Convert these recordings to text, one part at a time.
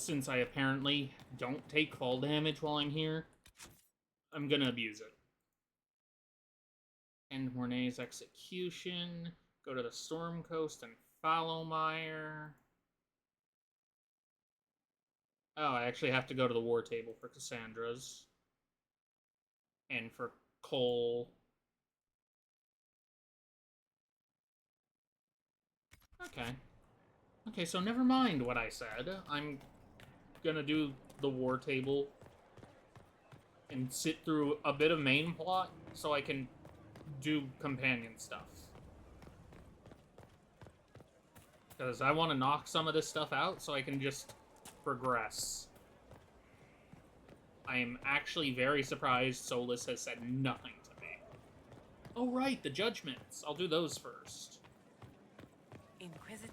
since I apparently don't take fall damage while I'm here, I'm gonna abuse it. End Mornay's execution. Go to the Storm Coast and Followmire. Oh, I actually have to go to the war table for Cassandra's. And for Cole. Okay. Okay, so never mind what I said. I'm gonna do the war table and sit through a bit of main plot so I can do companion stuff. Because I want to knock some of this stuff out so I can just progress. I am actually very surprised Solus has said nothing to me. Oh right, the judgments. I'll do those first. Inquisitor.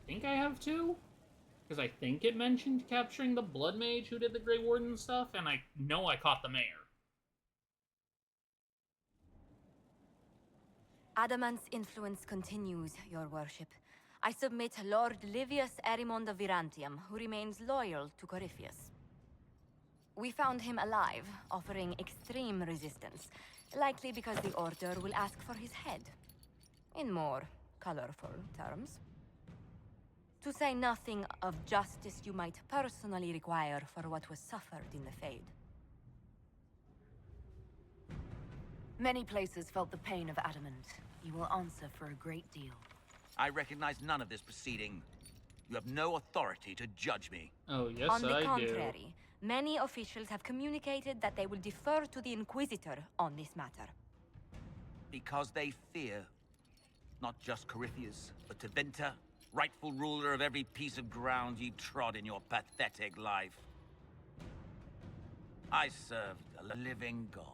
I think I have to? Because I think it mentioned capturing the Blood Mage who did the Grey Warden stuff, and I know I caught the mayor. Adamant's influence continues, your worship. I submit Lord Livius Erimond of Virantium, who remains loyal to Corypheus. We found him alive, offering extreme resistance, likely because the Order will ask for his head. In more colorful terms. To say nothing of justice you might personally require for what was suffered in the Fade. Many places felt the pain of Adamant. You will answer for a great deal. I recognize none of this proceeding. You have no authority to judge me. Oh, yes, On the I contrary, many officials have communicated that they will defer to the Inquisitor on this matter. Because they fear. Not just Corypheus, but Tevinter, rightful ruler of every piece of ground you trod in your pathetic life. I serve the living God.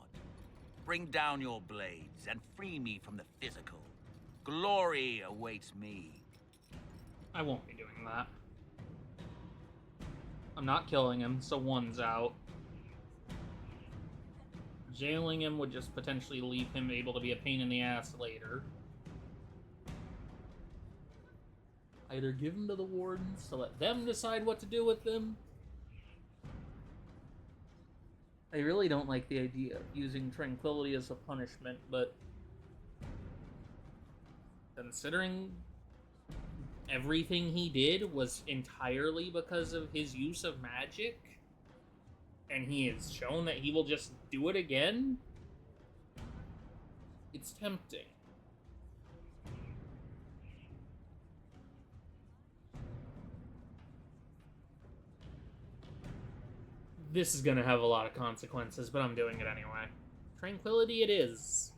Bring down your blades and free me from the physical. Glory awaits me. I won't be doing that. I'm not killing him, so one's out. Jailing him would just potentially leave him able to be a pain in the ass later. Either give him to the Wardens to let them decide what to do with them. I really don't like the idea of using tranquility as a punishment, but considering everything he did was entirely because of his use of magic, and he has shown that he will just do it again, it's tempting. This is gonna have a lot of consequences, but I'm doing it anyway. Tranquility it is.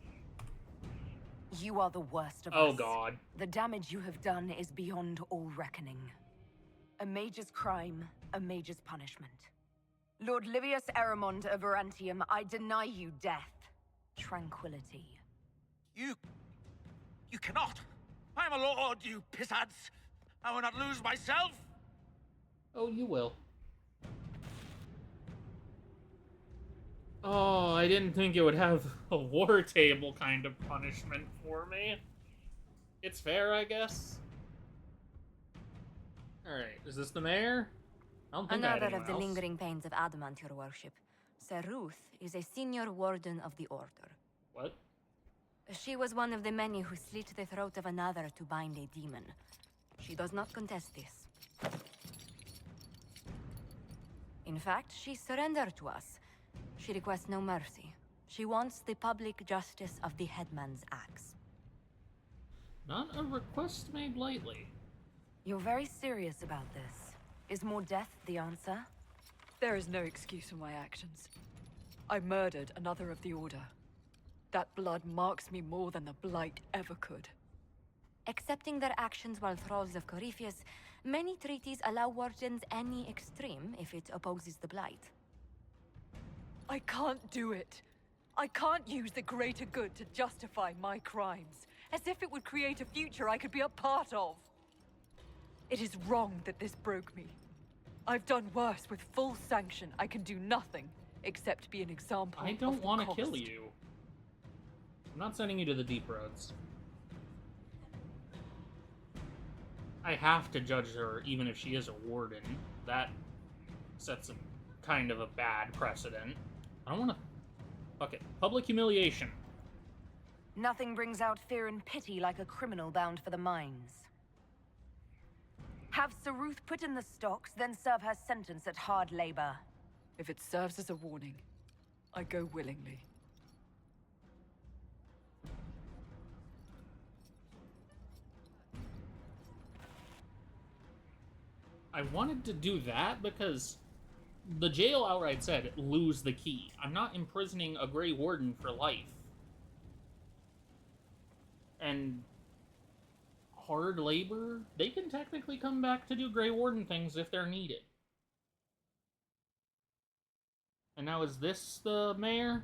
You are the worst of us. Oh god. The damage you have done is beyond all reckoning. A mage's crime, a mage's punishment. Lord Livius Erimond of Virantium, I deny you death. Tranquility. You cannot. I am a lord, you pissants. I will not lose myself. Oh, you will. Oh, I didn't think it would have a war table kind of punishment for me. It's fair, I guess. Alright, is this the mayor? I don't think I had Another of anyone the else. lingering pains of Adamant, your worship. Sir Ruth is a senior warden of the Order. What? She was one of the many who slit the throat of another to bind a demon. She does not contest this. In fact, she surrendered to us. She requests no mercy. She wants the public justice of the headman's axe. Not a request made lightly. You're very serious about this. Is more death the answer? There is no excuse for my actions. I murdered another of the Order. That blood marks me more than the Blight ever could. Accepting their actions while thralls of Corypheus, many treaties allow wardens any extreme if it opposes the Blight. I can't do it. I can't use the greater good to justify my crimes, as if it would create a future I could be a part of. It is wrong that this broke me. I've done worse with full sanction. I can do nothing except be an example. I don't want to cost. kill you. I'm not sending you to the deep roads. I have to judge her even if she is a warden. That sets a kind of a bad precedent. I don't want to... Fuck it. Public humiliation. Nothing brings out fear and pity like a criminal bound for the mines. Have Saruth put in the stocks, then serve her sentence at hard labor. If it serves as a warning, I go willingly. I wanted to do that because the jail outright said, lose the key. I'm not imprisoning a Grey Warden for life. And hard labor, they can technically come back to do Grey Warden things if they're needed. And now is this the mayor?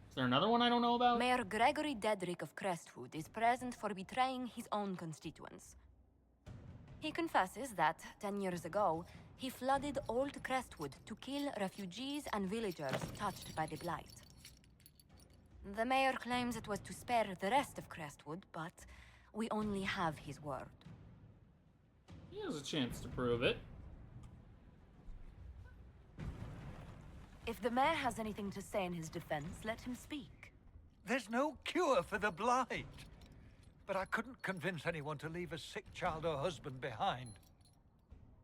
Is there another one I don't know about? Mayor Gregory Dedrick of Crestwood is present for betraying his own constituents. He confesses that, 10 years ago, he flooded Old Crestwood to kill refugees and villagers touched by the Blight. The mayor claims it was to spare the rest of Crestwood, but we only have his word. He has a chance to prove it. If the mayor has anything to say in his defense, let him speak. There's no cure for the Blight. But I couldn't convince anyone to leave a sick child or husband behind.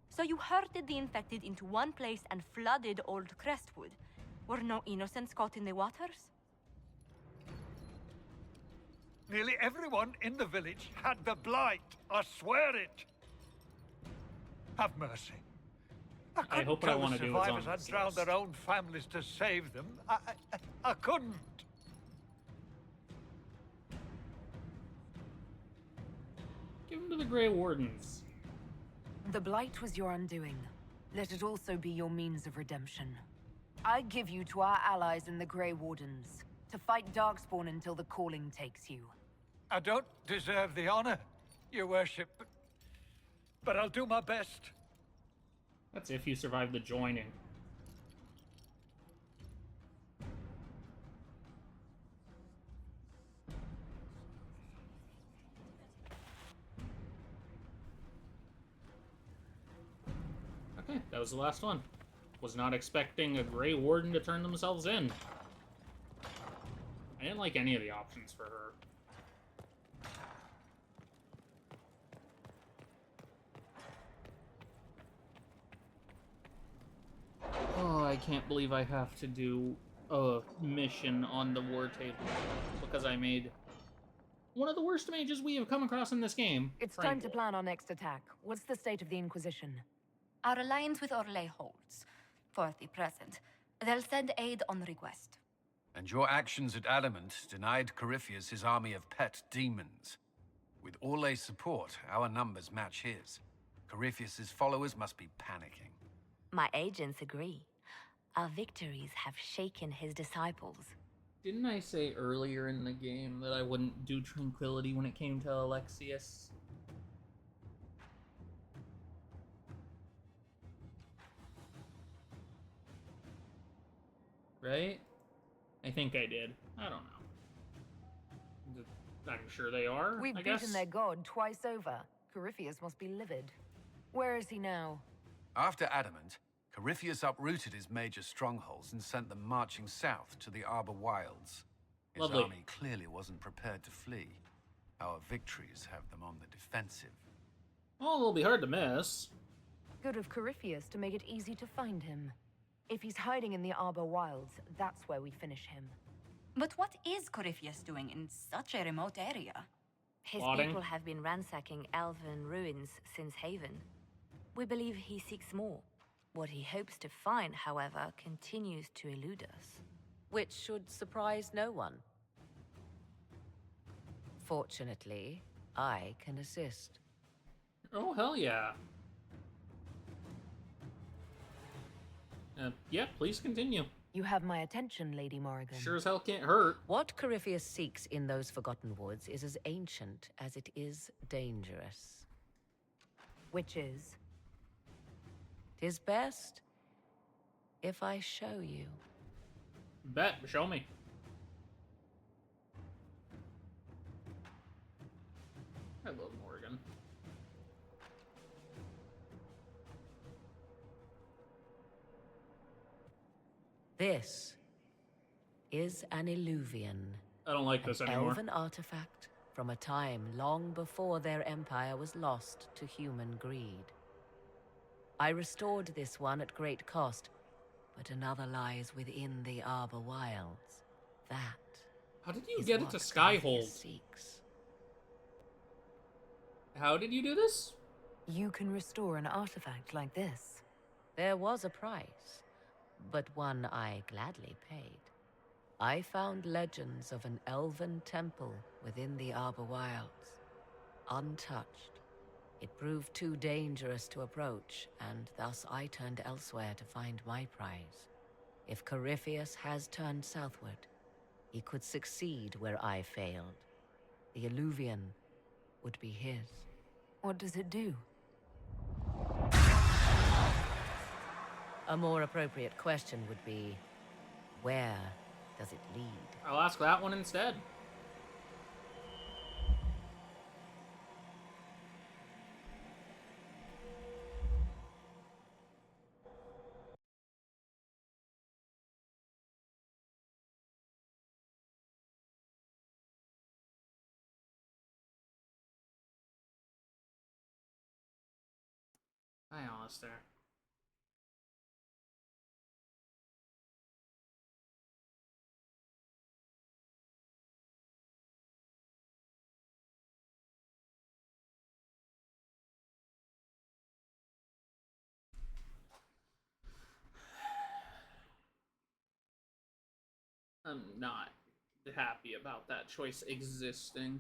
So you herded the infected into one place and flooded Old Crestwood. Were no innocents caught in the waters? Nearly everyone in the village had the Blight. I swear it. Have mercy. I hope what I want to do is on survivors had this drowned list. their own families to save them. I couldn't. Give him to the Grey Wardens. The Blight was your undoing. Let it also be your means of redemption. I give you to our allies in the Grey Wardens, to fight Darkspawn until the calling takes you. I don't deserve the honor, your worship, but I'll do my best. That's if you survive the joining. Okay, that was the last one. Was not expecting a Grey Warden to turn themselves in. I didn't like any of the options for her. Oh, I can't believe I have to do a mission on the war table because I made one of the worst mages we have come across in this game. It's time frankly. to plan our next attack. What's the state of the Inquisition? Our alliance with Orlais holds, for the present. They'll send aid on request. And your actions at Adamant denied Corypheus his army of pet demons. With Orlais' support, our numbers match his. Corypheus' followers must be panicking. My agents agree. Our victories have shaken his disciples. Didn't I say earlier in the game that I wouldn't do Tranquility when it came to Alexius? Right? I think I did. I don't know. I'm sure they are, We've I guess. beaten their god twice over. Corypheus must be livid. Where is he now? After Adamant, Corypheus uprooted his major strongholds and sent them marching south to the Arbor Wilds. His Lovely. army clearly wasn't prepared to flee. Our victories have them on the defensive. Oh, it'll be hard to miss. Good of Corypheus to make it easy to find him. If he's hiding in the Arbor Wilds, that's where we finish him. But what is Corypheus doing in such a remote area? His Plotting. people have been ransacking elven ruins since Haven. We believe he seeks more. What he hopes to find, however, continues to elude us. Which should surprise no one. Fortunately, I can assist. Oh, hell yeah. Yeah, please continue. You have my attention, Lady Morrigan. Sure as hell can't hurt. What Corypheus seeks in those Forgotten Woods is as ancient as it is dangerous. Which is? 'Tis best if I show you. Bet, show me. I love Morgan. This is an Illuvian. I don't like this An anymore. elven artifact from a time long before their empire was lost to human greed. I restored this one at great cost, but another lies within the Arbor Wilds. That How did you is get it what to Corypheus Skyhold? seeks. How did you do this? You can restore an artifact like this. There was a price, but one I gladly paid. I found legends of an elven temple within the Arbor Wilds, untouched. It proved too dangerous to approach, and thus I turned elsewhere to find my prize. If Corypheus has turned southward, he could succeed where I failed. The Illuvian would be his. What does it do? A more appropriate question would be, where does it lead? I'll ask that one instead. Hi, Alistair. I'm not happy about that choice existing.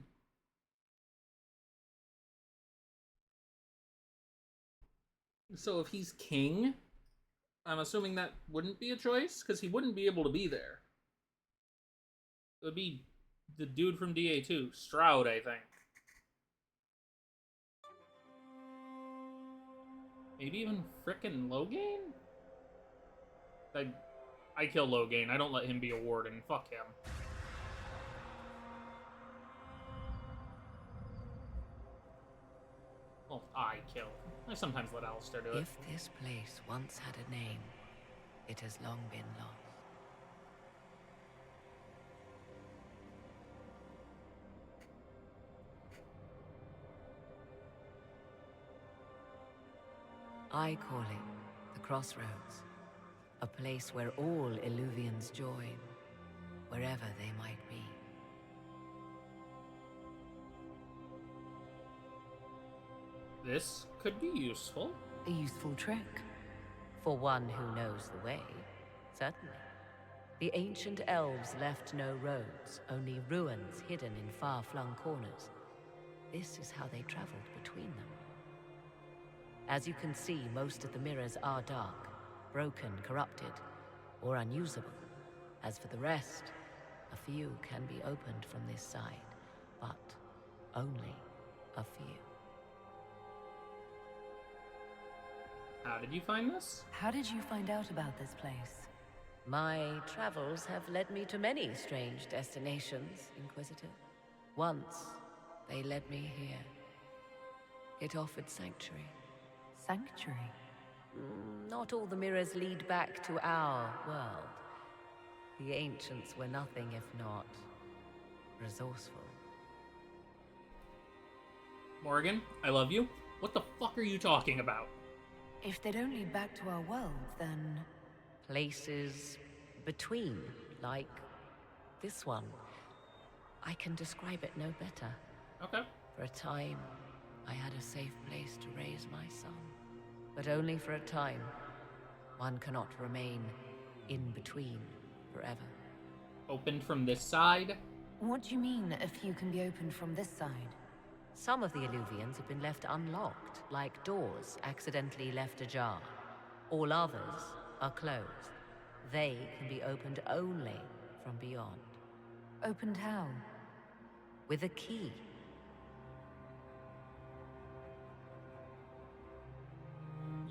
So if he's king, I'm assuming that wouldn't be a choice, because he wouldn't be able to be there. It would be the dude from DA2, Stroud, I think. Maybe even frickin' Logain? I kill Logain. I don't let him be a warden. Fuck him. Well, I kill. I sometimes let Alistair do it. If this place once had a name, it has long been lost. I call it the Crossroads, a place where all Illuvians join, wherever they might be. This could be useful. A useful trick. For one who knows the way, certainly. The ancient elves left no roads, only ruins hidden in far-flung corners. This is how they traveled between them. As you can see, most of the mirrors are dark, broken, corrupted, or unusable. As for the rest, a few can be opened from this side, but only a few. How did you find this? How did you find out about this place? My travels have led me to many strange destinations, Inquisitor. Once, they led me here. It offered sanctuary. Sanctuary? Not all the mirrors lead back to our world. The ancients were nothing if not resourceful. Morgan, I love you. What the fuck are you talking about? If they don't lead back to our world, then... Places between, like this one. I can describe it no better. Okay. For a time, I had a safe place to raise my son. But only for a time. One cannot remain in between forever. Opened from this side? What do you mean, a few can be opened from this side? Some of the Illuvians have been left unlocked, like doors accidentally left ajar. All others are closed. They can be opened only from beyond. Opened how? With a key.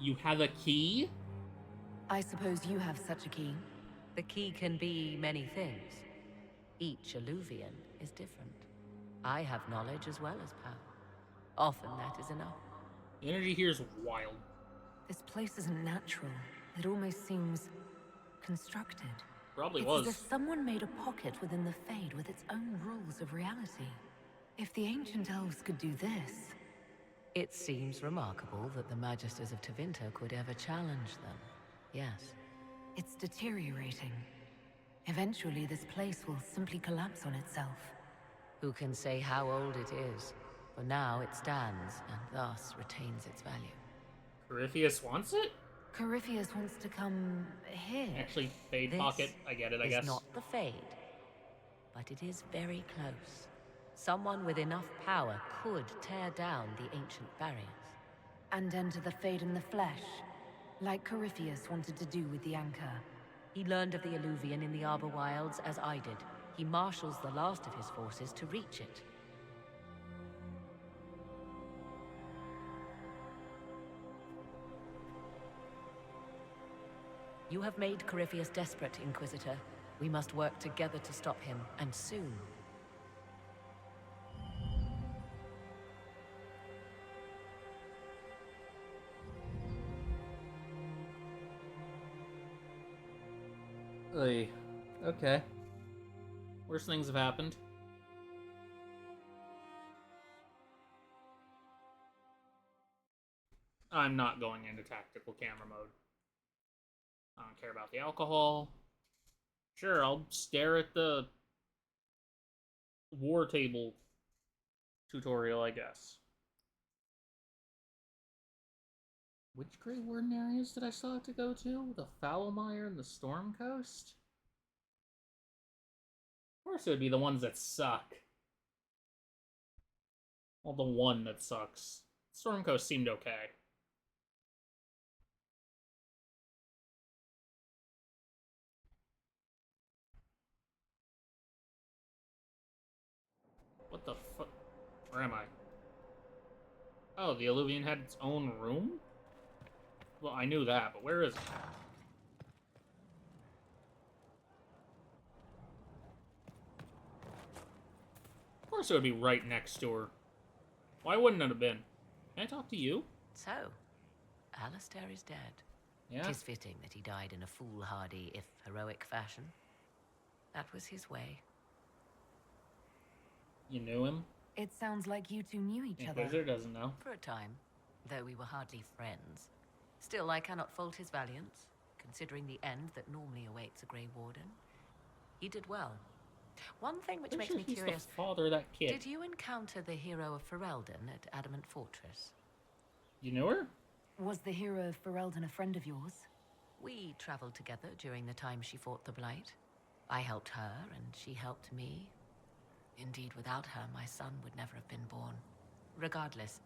You have a key? I suppose you have such a key. The key can be many things. Each Illuvian is different. I have knowledge as well as power. Often that is enough. The energy here is wild. This place isn't natural. It almost seems... constructed. Probably It's was. as if someone made a pocket within the Fade with its own rules of reality. If the ancient elves could do this... It seems remarkable that the Magisters of Tevinter could ever challenge them. Yes. It's deteriorating. Eventually, this place will simply collapse on itself. Who can say how old it is? For now, it stands, and thus retains its value. Corypheus wants it? Corypheus wants to come here. Actually, Fade This Pocket. I get it, I is guess. not the Fade, but it is very close. Someone with enough power could tear down the ancient barriers. And enter the Fade in the flesh, like Corypheus wanted to do with the Anchor. He learned of the Illuvian in the Arbor Wilds as I did. He marshals the last of his forces to reach it. You have made Corypheus desperate, Inquisitor. We must work together to stop him, and soon. Oy. Okay. Worse things have happened. I'm not going into tactical camera mode. I don't care about the alcohol. Sure, I'll stare at the war table tutorial, I guess. Which Grey Warden areas did I still have to go to? The Foulmire and the Storm Coast? Of course it would be the ones that suck. Well, the one that sucks. Storm Coast seemed okay. What the fuck? Where am I? Oh, the Illuvian had its own room? Well, I knew that, but where is it? Of course it would be right next to her. Why wouldn't it have been? Can I talk to you? So, Alistair is dead. Yeah? Tis fitting that he died in a foolhardy, if heroic fashion. That was his way. You knew him? It sounds like you two knew each other. Inquisitor doesn't know. For a time, though we were hardly friends. Still, I cannot fault his valiance, considering the end that normally awaits a Grey Warden. He did well. One thing which makes me He's curious, the father of that kid. did you encounter the hero of Ferelden at Adamant Fortress? You knew her? Was the hero of Ferelden a friend of yours? We traveled together during the time she fought the Blight. I helped her, and she helped me. Indeed, without her, my son would never have been born. Regardless,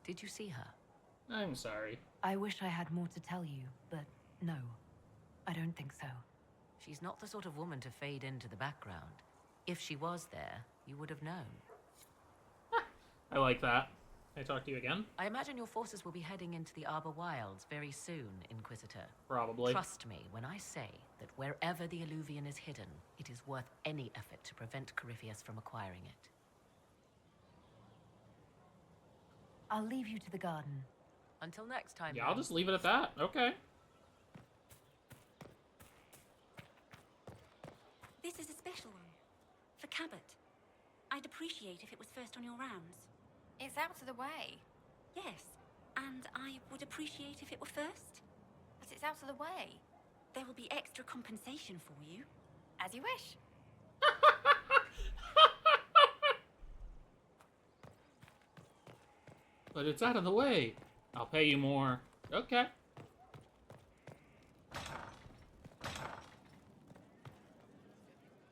did you see her? I'm sorry. I wish I had more to tell you, but no. I don't think so. She's not the sort of woman to fade into the background. If she was there, you would have known. I like that. Can I talk to you again? I imagine your forces will be heading into the Arbor Wilds very soon, Inquisitor. Probably. Trust me when I say that wherever the Illuvian is hidden, it is worth any effort to prevent Corypheus from acquiring it. I'll leave you to the garden. Until next time. Yeah, I'll then. just leave it at that. Okay. This is a special one. For Cabot. I'd appreciate if it was first on your rounds. It's out of the way. Yes, and I would appreciate if it were first. But it's out of the way. There will be extra compensation for you. As you wish. But it's out of the way. I'll pay you more. Okay.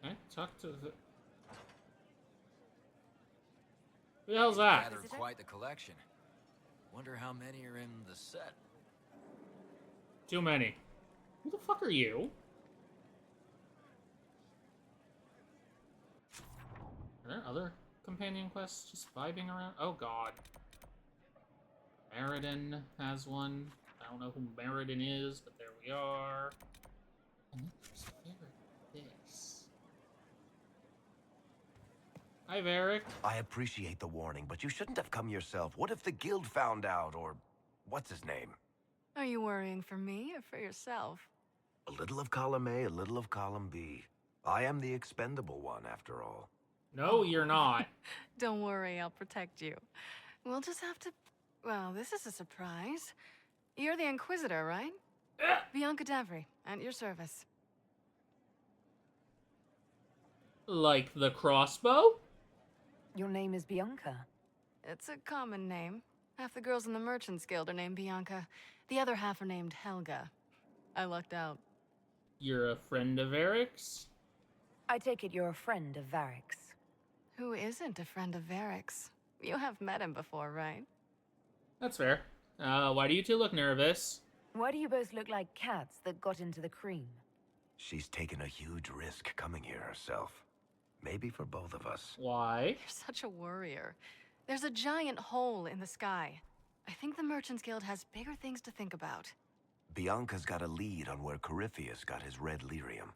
Okay, talk to the... Who the hell's that? Gathered quite the collection. Wonder how many are in the set. Too many. Who the fuck are you? Are there other companion quests just vibing around? Oh god. Meriden has one. I don't know who Meriden is, but there we are. And there's this. Hi, Varric. I appreciate the warning, but you shouldn't have come yourself. What if the guild found out, or what's his name? Are you worrying for me or for yourself? A little of column A, a little of column B. I am the expendable one, after all. No, you're not. Don't worry, I'll protect you. We'll just have to... Well, this is a surprise. You're the Inquisitor, right? Bianca Davry, at your service. Like the crossbow? Your name is Bianca. It's a common name. Half the girls in the Merchants Guild are named Bianca. The other half are named Helga. I lucked out. You're a friend of Eric's? I take it you're a friend of Varric's. Who isn't a friend of Varric's? You have met him before, right? That's fair. Why do you two look nervous? Why do you both look like cats that got into the cream? She's taken a huge risk coming here herself. Maybe for both of us. Why? You're such a worrier. There's a giant hole in the sky. I think the Merchants Guild has bigger things to think about. Bianca's got a lead on where Corypheus got his red lyrium.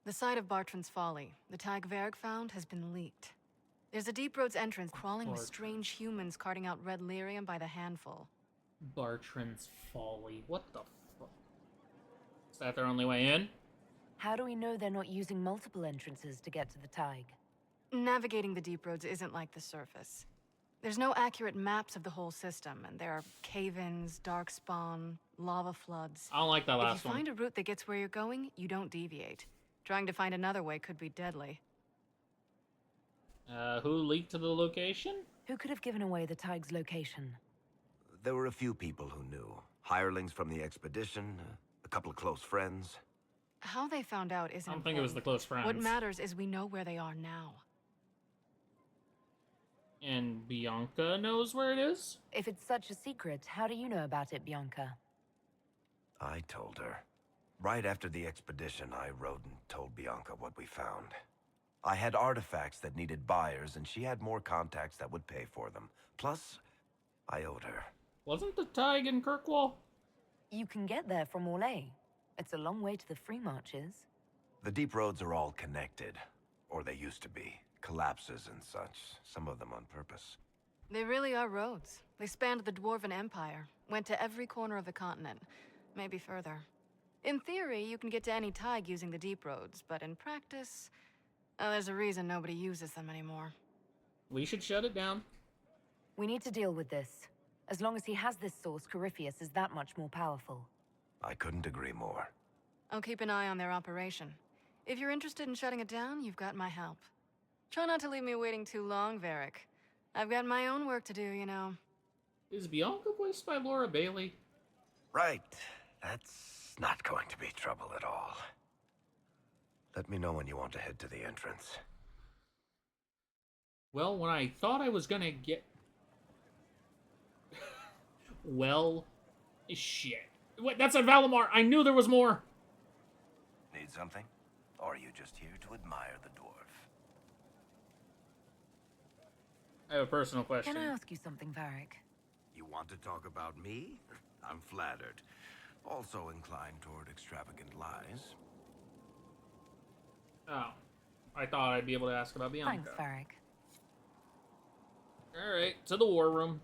The site of Bartran's Folly, the tag Varric found, has been leaked. There's a Deep Roads entrance crawling with strange humans carting out red lyrium by the handful. Bartran's Folly. What the fuck? Is that their only way in? How do we know they're not using multiple entrances to get to the Tig? Navigating the Deep Roads isn't like the surface. There's no accurate maps of the whole system, and there are cave-ins, dark spawn, lava floods. I don't like that last If you one. find a route that gets where you're going, you don't deviate. Trying to find another way could be deadly. Who leaked to the location? Who could have given away the Tig's location? There were a few people who knew. Hirelings from the expedition, a couple of close friends. How they found out isn't I don't think it was the close friends. What matters is we know where they are now. And Bianca knows where it is? If it's such a secret, how do you know about it, Bianca? I told her. Right after the expedition, I wrote and told Bianca what we found. I had artifacts that needed buyers, and she had more contacts that would pay for them. Plus, I owed her. Wasn't the Tig in Kirkwall? You can get there from Orlais. It's a long way to the free marches. The deep roads are all connected. Or they used to be. Collapses and such. Some of them on purpose. They really are roads. They spanned the Dwarven Empire, went to every corner of the continent, maybe further. In theory, you can get to any Tig using the deep roads, but in practice, there's a reason nobody uses them anymore. We should shut it down. We need to deal with this. As long as he has this source, Corypheus is that much more powerful. I couldn't agree more. I'll keep an eye on their operation. If you're interested in shutting it down, you've got my help. Try not to leave me waiting too long, Varric. I've got my own work to do, you know. Is Bianca voiced by Laura Bailey? Right. That's not going to be trouble at all. Let me know when you want to head to the entrance. Well, when I thought I was gonna get... well... shit. Wait, that's at Valimar! I knew there was more! Need something? Or are you just here to admire the dwarf? I have a personal question. Can I ask you something, Varric? You want to talk about me? I'm flattered. Also inclined toward extravagant lies. Oh. I thought I'd be able to ask about Bianca. Thanks, Varric. Alright, to the war room.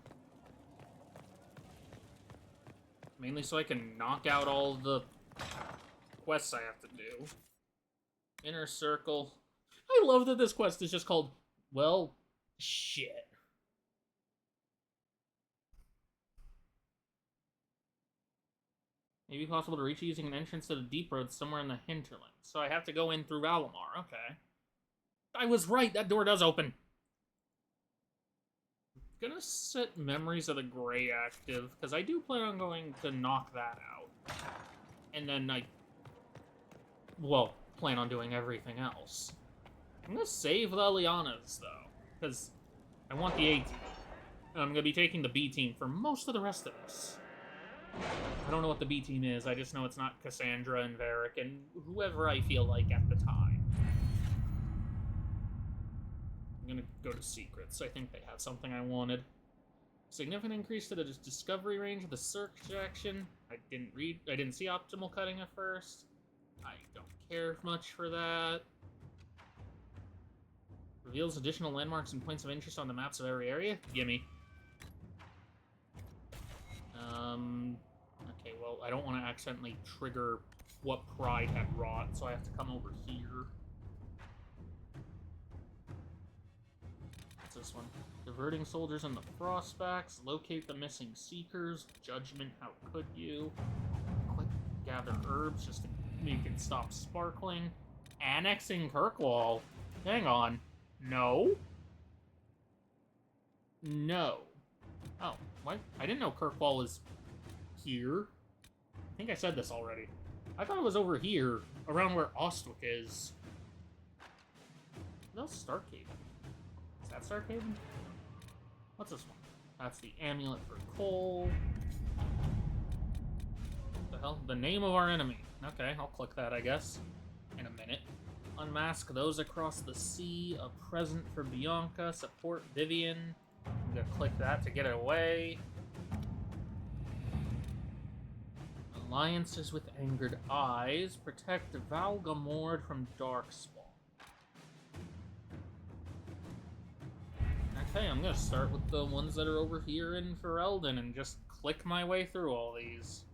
Mainly so I can knock out all the quests I have to do. Inner Circle. I love that this quest is just called, well, shit. Maybe possible to reach using an entrance to the deep road somewhere in the hinterland. So I have to go in through Valimar. Okay. I was right. That door does open. I'm gonna set Memories of the Grey active, because I do plan on going to knock that out. And then well, plan on doing everything else. I'm gonna save the Lianas, though, because I want the A team. And I'm gonna be taking the B team for most of the rest of this. I don't know what the B team is, I just know it's not Cassandra and Varric and whoever I feel like at the time. I'm gonna go to Secrets. I think they have something I wanted. Significant increase to the discovery range of the search action. I didn't see optimal cutting at first. I don't care much for that. Reveals additional landmarks and points of interest on the maps of every area. Gimme. Okay, well, I don't want to accidentally trigger what Pride had wrought, so I have to come over here. What's this one? Diverting soldiers in the Frostbacks, locate the missing Seekers, Judgment, how could you? Click gather herbs just to make it stop sparkling. Annexing Kirkwall. Hang on. No? No. Oh, what? I didn't know Kirkwall was here. I think I said this already. I thought it was over here, around where Ostwick is. No, Starkhaven. Is that Starkhaven? What's this one? That's the amulet for Cole. What the hell? The name of our enemy. Okay, I'll click that, I guess, in a minute. Unmask those across the sea. A present for Bianca. Support Vivian. I'm gonna click that to get it away. Alliances with Angered Eyes. Protect Valgamord from Darkspawn. Okay, I'm gonna start with the ones that are over here in Ferelden and just click my way through all these.